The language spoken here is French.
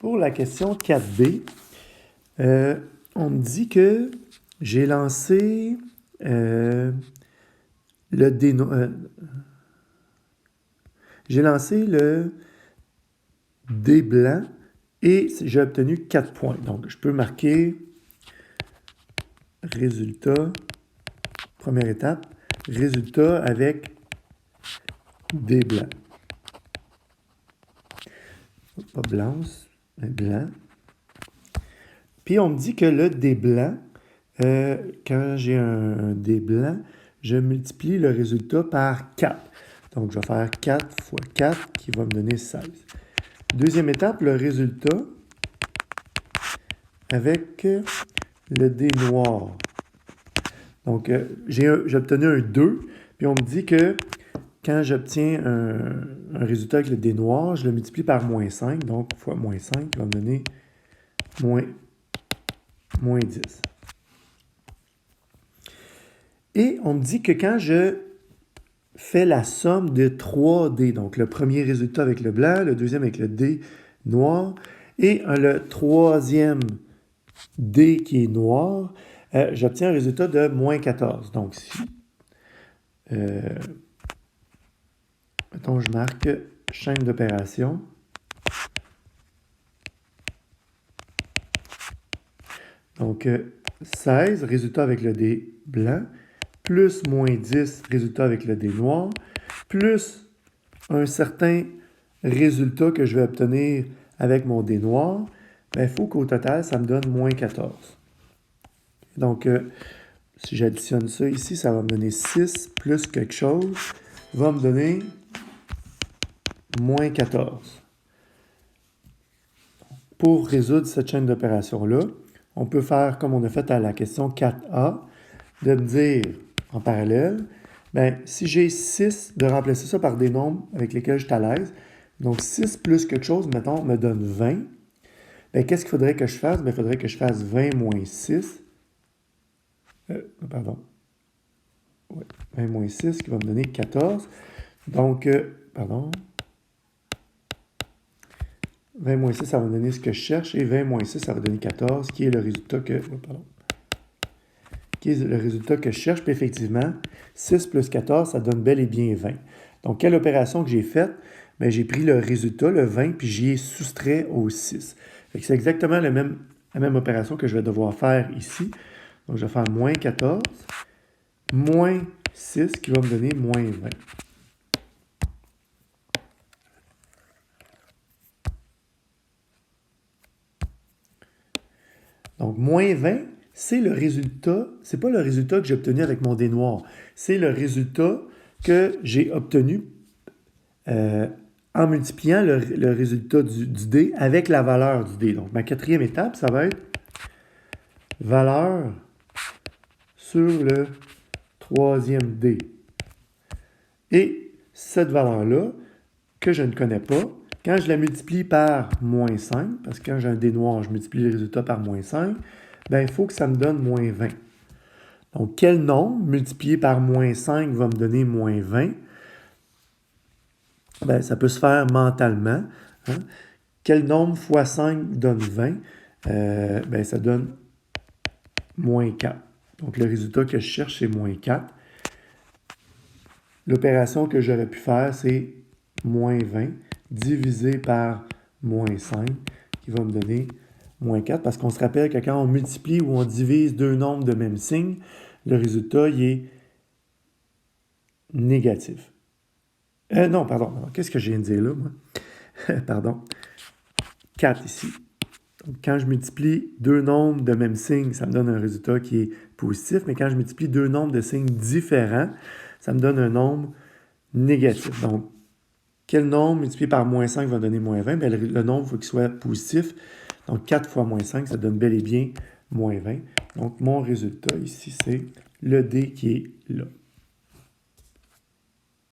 Pour la question 4B, on me dit que j'ai lancé le dé blanc et j'ai obtenu 4 points. Donc, je peux marquer résultat, première étape, résultat avec dé blanc. Pas blanche, mais blanc. Puis on me dit que le dé blanc, quand j'ai un dé blanc, je multiplie le résultat par 4. Donc, je vais faire 4 fois 4 qui va me donner 16. Deuxième étape, le résultat avec le dé noir. Donc, j'ai obtenu un 2, puis on me dit que quand j'obtiens un résultat avec le dé noir, je le multiplie par moins 5, donc fois moins 5 qui va me donner moins 10. Et on me dit que quand je fais la somme de 3 dés, donc le premier résultat avec le blanc, le deuxième avec le dé noir, et le troisième dé qui est noir, j'obtiens un résultat de moins 14. Donc, si mettons, je marque chaîne d'opération. Donc, 16, résultat avec le dé blanc, plus moins 10, résultat avec le dé noir, plus un certain résultat que je vais obtenir avec mon dé noir, il faut qu'au total, ça me donne moins 14. Donc, si j'additionne ça ici, ça va me donner 6 plus quelque chose, va me donner moins 14. Pour résoudre cette chaîne d'opération-là, on peut faire comme on a fait à la question 4A, de me dire en parallèle, si j'ai 6, de remplacer ça par des nombres avec lesquels je suis à l'aise. Donc, 6 plus quelque chose, mettons, me donne 20. Qu'est-ce qu'il faudrait que je fasse? Il faudrait que je fasse 20 moins 6. 20 moins 6 qui va me donner 14. Donc, 20 moins 6, ça va me donner ce que je cherche. Et 20 moins 6, ça va donner 14, qui est le résultat que... qui est le résultat que je cherche. Puis effectivement, 6 plus 14, ça donne bel et bien 20. Donc, quelle opération que j'ai faite? J'ai pris le résultat, le 20, puis j'y ai soustrait au 6. C'est exactement la même opération que je vais devoir faire ici. Donc, je vais faire moins 14, moins 6, qui va me donner moins 20. Donc, moins 20, c'est le résultat, c'est pas le résultat que j'ai obtenu avec mon dé noir, c'est le résultat que j'ai obtenu en multipliant le résultat du dé avec la valeur du dé. Donc, ma quatrième étape, ça va être valeur sur le troisième dé. Et cette valeur-là, que je ne connais pas, quand je la multiplie par moins 5, parce que quand j'ai un dé noir, je multiplie le résultat par moins 5, il faut que ça me donne moins 20. Donc, quel nombre multiplié par moins 5 va me donner moins 20? Ça peut se faire mentalement. Hein? Quel nombre fois 5 donne 20? Ça donne moins 4. Donc, le résultat que je cherche, c'est moins 4. L'opération que j'aurais pu faire, c'est moins 20 divisé par moins 5, qui va me donner moins 4, parce qu'on se rappelle que quand on multiplie ou on divise deux nombres de même signe, le résultat, il est négatif. Non, pardon. Qu'est-ce que je viens de dire là, moi? Pardon. 4 ici. Donc, quand je multiplie deux nombres de même signe, ça me donne un résultat qui est positif, mais quand je multiplie deux nombres de signes différents, ça me donne un nombre négatif. Donc, quel nombre multiplié par moins 5 va donner moins 20? Le nombre, il faut qu'il soit positif. Donc, 4 fois moins 5, ça donne bel et bien moins 20. Donc, mon résultat ici, c'est le dé qui est là.